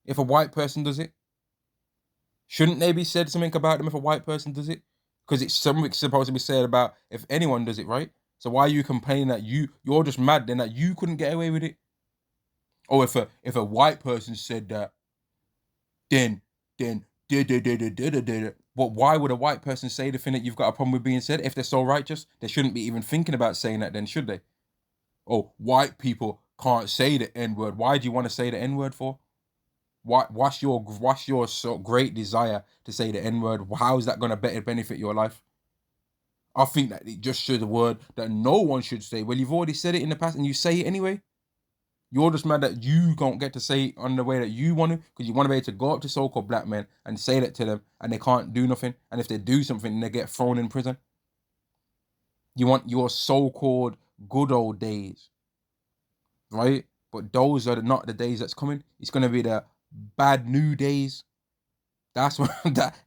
If a white person does it? Shouldn't they be said something about them if a white person does it? Because it's something supposed to be said about if anyone does it, right? So why are you complaining that you're just mad then that you couldn't get away with it? Or if a white person said that, then but why would a white person say the thing that you've got a problem with being said? If they're so righteous, they shouldn't be even thinking about saying that then, should they? Oh, white people can't say the N-word. Why do you want to say the N-word for? What's your so great desire to say the N-word? How is that going to better benefit your life? I think that it just shows a word that no one should say. Well, you've already said it in the past and you say it anyway. You're just mad that you don't get to say it on the way that you want to, because you want to be able to go up to so-called black men and say that to them and they can't do nothing. And if they do something, they get thrown in prison. You want your so-called good old days, right? But those are not the days that's coming. It's going to be the bad new days. That's what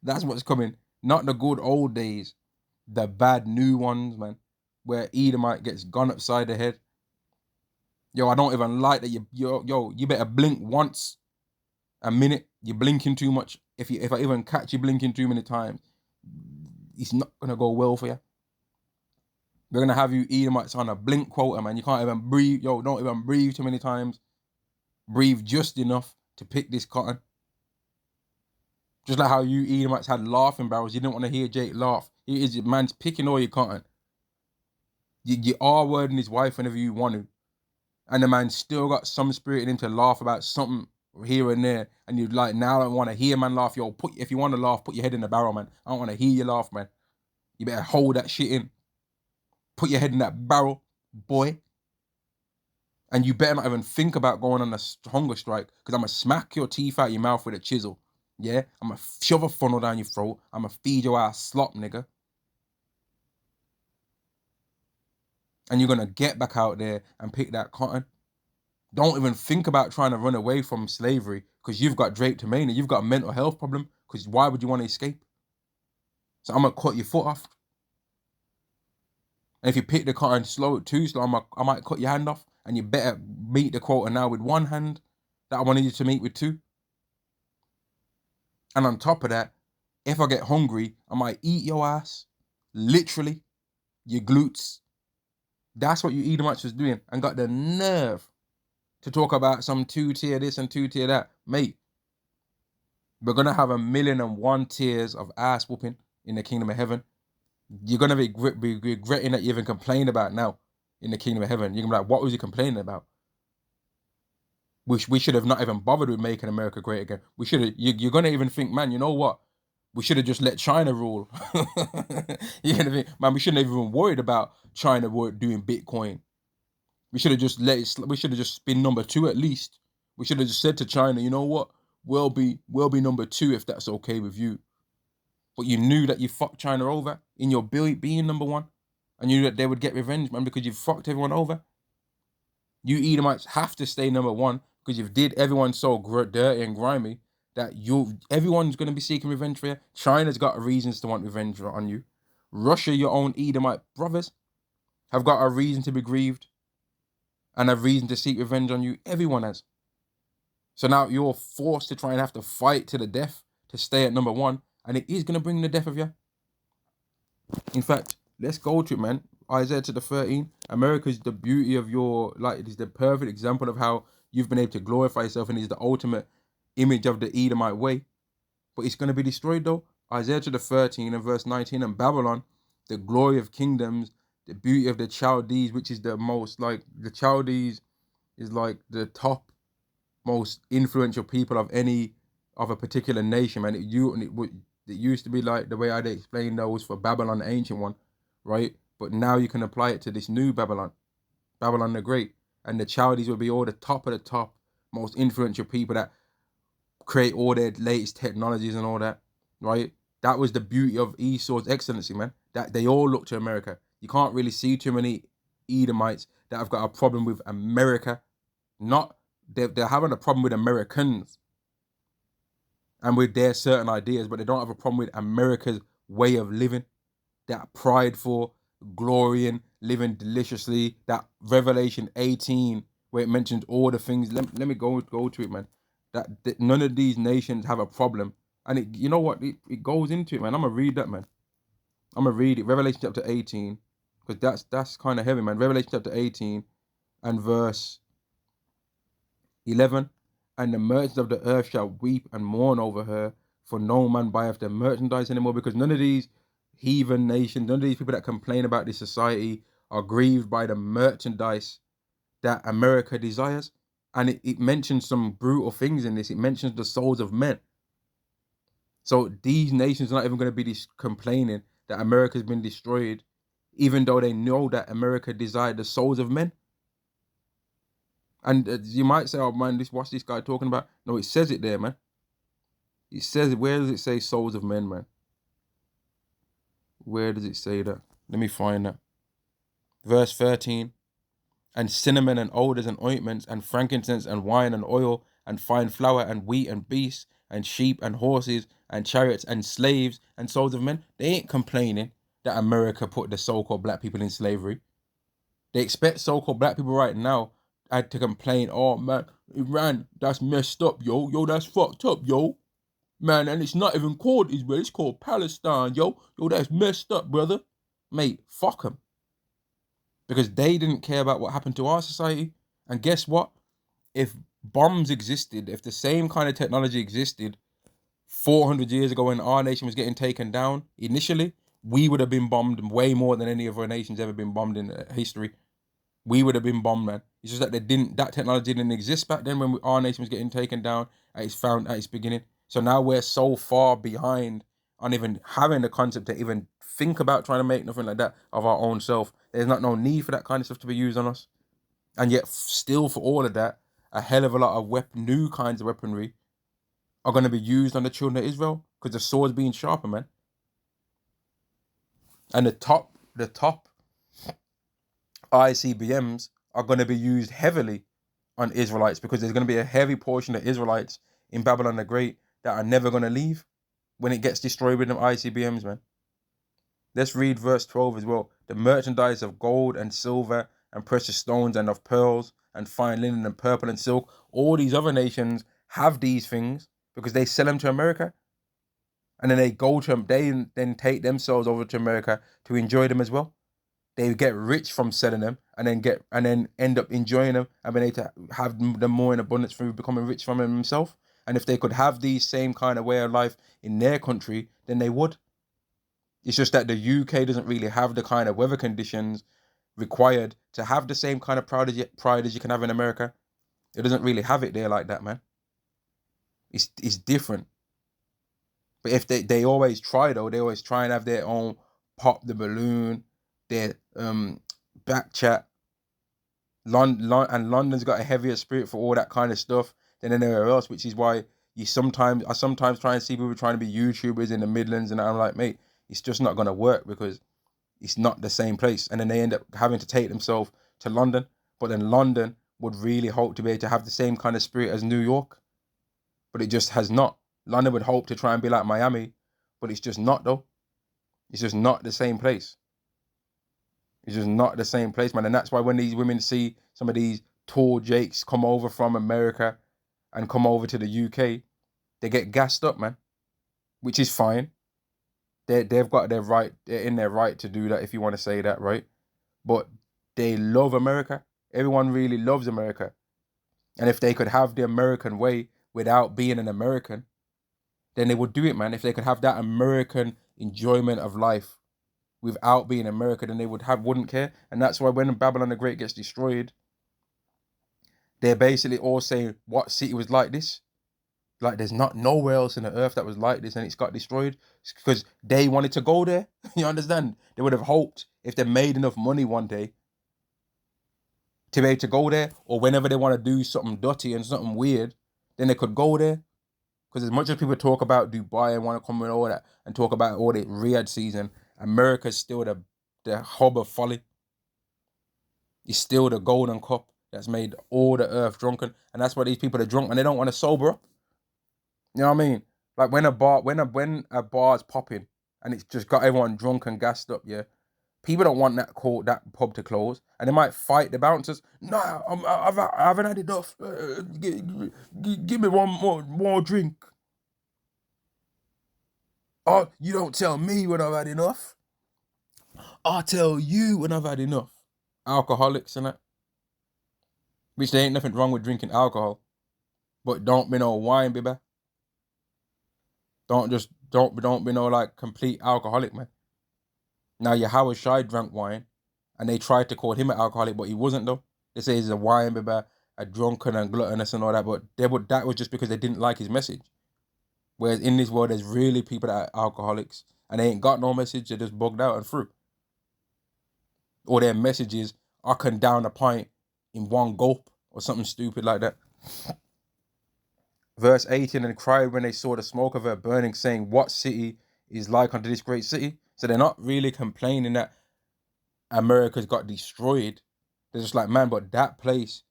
that's what's coming. Not the good old days. The bad new ones, man. Where Edomite gets gone upside the head. Yo, I don't even like that you better blink once a minute. You're blinking too much. If I even catch you blinking too many times, it's not gonna go well for you. We're gonna have you Edomites on a blink quota, man. You can't even breathe. Yo, don't even breathe too many times. Breathe just enough to pick this cotton. Just like how you Edomites had laughing barrels. You didn't want to hear Jake laugh. He is man's picking all your cotton. You are wording his wife whenever you want to. And the man still got some spirit in him to laugh about something here and there. And you like, now I don't want to hear man laugh. Yo, if you want to laugh, put your head in the barrel, man. I don't want to hear you laugh, man. You better hold that shit in. Put your head in that barrel, boy. And you better not even think about going on a hunger strike, because I'm going to smack your teeth out your mouth with a chisel. Yeah? I'm going to shove a funnel down your throat. I'm going to feed your ass slop, nigga. And you're going to get back out there and pick that cotton. Don't even think about trying to run away from slavery, because you've got drapetomania. You've got a mental health problem, because why would you want to escape? So I'm going to cut your foot off. And if you pick the cotton too slow, I might cut your hand off. And you better meet the quota now with one hand that I wanted you to meet with two. And on top of that, if I get hungry, I might eat your ass. Literally. Your glutes. That's what you Edomites was doing. And got the nerve to talk about some 2-tier this and 2-tier that. Mate, we're going to have 1,000,001 tiers of ass whooping in the kingdom of heaven. You're going to be regretting that you even complained about now in the kingdom of heaven. You're going to be like, what was you complaining about? We should have not even bothered with making America great again. We should have, you're going to even think, man, you know what? We should have just let China rule. You're going to think, man, we shouldn't have even worried about China doing Bitcoin. We should have just we should have just been number 2 at least. We should have just said to China, you know what? We'll be number 2 if that's okay with you. But you knew that you fucked China over in your being number 1. And you knew that they would get revenge, man, because you fucked everyone over. You Edomites have to stay number 1 because you've did everyone so dirty and grimy that everyone's going to be seeking revenge for you. China's got reasons to want revenge on you. Russia, your own Edomite brothers, have got a reason to be grieved and a reason to seek revenge on you. Everyone has. So now you're forced to try and have to fight to the death to stay at number 1, and it is going to bring the death of you. In fact, let's go to it, man. Isaiah chapter 13. America is the beauty of your, like, it is the perfect example of how you've been able to glorify yourself, and it is the ultimate image of the Edomite way. But it's going to be destroyed though. Isaiah chapter 13 and verse 19, and Babylon, the glory of kingdoms, the beauty of the Chaldees, which is the most, like, the Chaldees is like the top most influential people of any of a particular nation, man. It used to be like the way I'd explain those for Babylon, the ancient one, right? But now you can apply it to this new Babylon, Babylon the Great, and the Chaldees will be all the top of the top, most influential people that create all their latest technologies and all that, right? That was the beauty of Esau's excellency, man. That they all look to America. You can't really see too many Edomites that have got a problem with America. Not they're having a problem with Americans and with their certain ideas, but they don't have a problem with America's way of living. That prideful, glorying, living deliciously. That Revelation 18, where it mentions all the things. Let me go to it, man. That none of these nations have a problem. And you know what? It goes into it, man. I'm gonna read that, man. I'm gonna read it. Revelation chapter 18, because that's kind of heavy, man. Revelation chapter 18 and verse 11. And the merchants of the earth shall weep and mourn over her, for no man buyeth their merchandise anymore, because none of these heathen nations, none of these people that complain about this society are grieved by the merchandise that America desires. And it mentions some brutal things in this. It mentions the souls of men. So these nations are not even going to be complaining that America's been destroyed, even though they know that America desired the souls of men. And you might say, oh man, what's this guy talking about? No, it says it there, man. It says, where does it say souls of men, man? Where does it say that? Let me find that. Verse 13. And cinnamon and odors and ointments and frankincense and wine and oil and fine flour and wheat and beasts and sheep and horses and chariots and slaves and souls of men. They ain't complaining that America put the so-called black people in slavery. They expect so-called black people right now to complain, oh man, Iran, that's messed up, yo. Yo, that's fucked up, yo. Man, and it's not even called Israel, it's called Palestine, yo. Yo, that's messed up, brother. Mate, fuck them. Because they didn't care about what happened to our society. And guess what? If bombs existed, if the same kind of technology existed 400 years ago when our nation was getting taken down initially, we would have been bombed way more than any other nation's ever been bombed in history. We would have been bombed, man. It's just that that technology didn't exist back then when our nation was getting taken down at its beginning. So now we're so far behind on even having the concept to even think about trying to make nothing like that of our own self. There's not no need for that kind of stuff to be used on us. And yet still for all of that, a hell of a lot of new kinds of weaponry are going to be used on the children of Israel because the sword's being sharper, man. And the top ICBMs are going to be used heavily on Israelites because there's going to be a heavy portion of Israelites in Babylon the Great that are never going to leave when it gets destroyed with them ICBMs, man. Let's read verse 12 as well. The merchandise of gold and silver and precious stones and of pearls and fine linen and purple and silk. All these other nations have these things because they sell them to America. And then they go to them, they then take themselves over to America to enjoy them as well. They get rich from selling them and then end up enjoying them and being able to have them more in abundance through becoming rich from them themselves. And if they could have these same kind of way of life in their country, then they would. It's just that the UK doesn't really have the kind of weather conditions required to have the same kind of pride as you can have in America. It doesn't really have it there like that, man. It's different. But if they always try though, they always try and have their own pop the balloon, their back chat. London's got a heavier spirit for all that kind of stuff than anywhere else, which is why I sometimes try and see people trying to be YouTubers in the Midlands, and I'm like, mate, it's just not gonna work because it's not the same place. And then they end up having to take themselves to London, but then London would really hope to be able to have the same kind of spirit as New York, but it just has not. London would hope to try and be like Miami, but it's just not though. It's just not the same place. It's just not the same place, man. And that's why when these women see some of these tall jakes come over from America and come over to the UK, they get gassed up, man, which is fine. They've got their right, they're in their right to do that if you want to say that, right? But they love America. Everyone really loves America. And if they could have the American way without being an American, then they would do it, man. If they could have that American enjoyment of life without being American, then they wouldn't care. And that's why when Babylon the Great gets destroyed, they're basically all saying, what city was like this? Like, there's not nowhere else in the earth that was like this, and it's got destroyed because they wanted to go there. You understand? They would have hoped if they made enough money one day to be able to go there, or whenever they want to do something dirty and something weird, then they could go there. Because as much as people talk about Dubai and want to come and all that and talk about all the Riyadh season, America's still the hub of folly. It's still the golden cup that's made all the earth drunken, and that's why these people are drunk and they don't want to sober up. You know what I mean? Like when a bar's popping and it's just got everyone drunk and gassed up, yeah. People don't want that pub to close, and they might fight the bouncers. No, I haven't had enough. Give me one more drink. Oh, you don't tell me when I've had enough. I'll tell you when I've had enough. Alcoholics and that. Which there ain't nothing wrong with drinking alcohol. But don't be no wine, baby. Don't be no like complete alcoholic, man. Now your Howard Shai drank wine and they tried to call him an alcoholic, but he wasn't though. They say he's a wine baby, a drunken and gluttonous and all that, but that was just because they didn't like his message. Whereas in this world, there's really people that are alcoholics and they ain't got no message, they're just bugged out and through. Or their messages are can down a pint in one gulp or something stupid like that. Verse 18, and cried when they saw the smoke of her burning, saying, what city is like unto this great city? So they're not really complaining that America's got destroyed. They're just like, man, but that place,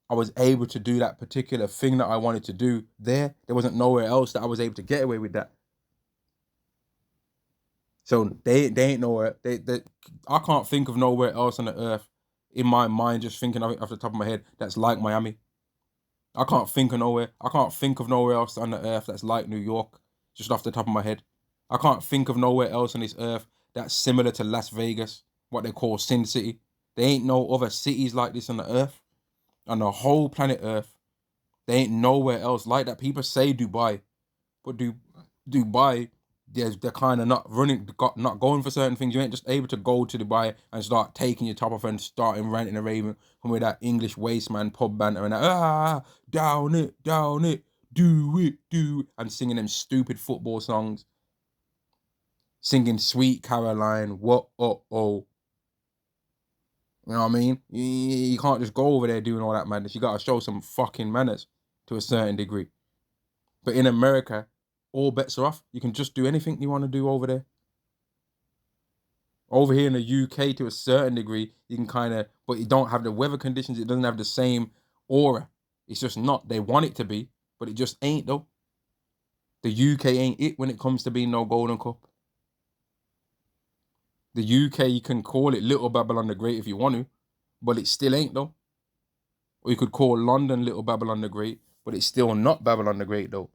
I was able to do that particular thing that I wanted to do there. There wasn't nowhere else that I was able to get away with that. So they ain't nowhere. I can't think of nowhere else on the earth in my mind, just thinking of it off the top of my head, that's like Miami. I can't think of nowhere. I can't think of nowhere else on the earth that's like New York, just off the top of my head. I can't think of nowhere else on this earth that's similar to Las Vegas, what they call Sin City. There ain't no other cities like this on the earth, on the whole planet Earth. There ain't nowhere else like that. People say Dubai, but Dubai, they're kind of not going for certain things. You ain't just able to go to Dubai and start taking your top off and starting ranting and raving from with that English waste man pub banter and that, down it, do it, and singing them stupid football songs, singing Sweet Caroline, what, oh. You know what I mean? You can't just go over there doing all that madness. You got to show some fucking manners to a certain degree. But in America, all bets are off. You can just do anything you want to do over there. Over here in the UK, to a certain degree, you can kind of, but you don't have the weather conditions. It doesn't have the same aura. It's just not. They want it to be, but it just ain't though. The UK ain't it when it comes to being no Golden Cup. The UK, you can call it Little Babylon the Great if you want to, but it still ain't though. Or you could call London Little Babylon the Great, but it's still not Babylon the Great though.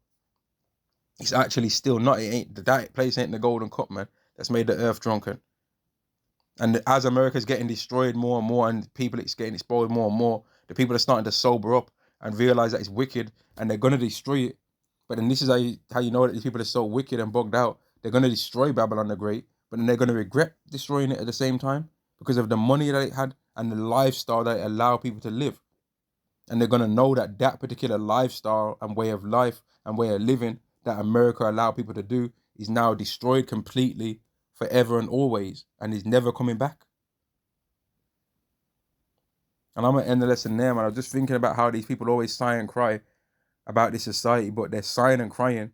It's actually still not. It ain't that place ain't the Golden Cup, man. That's made the earth drunken. And as America's getting destroyed more and more, and people it's getting exposed more and more, the people are starting to sober up and realize that it's wicked, and they're gonna destroy it. But then this is how you know that these people are so wicked and bugged out. They're gonna destroy Babylon the Great, but then they're gonna regret destroying it at the same time because of the money that it had and the lifestyle that it allowed people to live. And they're gonna know that that particular lifestyle and way of life and way of living that America allowed people to do is now destroyed completely forever and always, and is never coming back. And I'm gonna end the lesson there, man. I was just thinking about how these people always sigh and cry about this society, but they're sighing and crying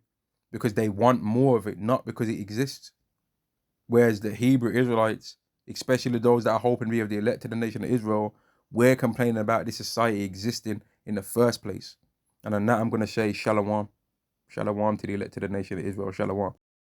because they want more of it, not because it exists. Whereas the Hebrew Israelites, especially those that are hoping to be of the elected nation of Israel, we're complaining about this society existing in the first place. And on that, I'm going to say shalom. Shalom to the elected nation of Israel. Shalom.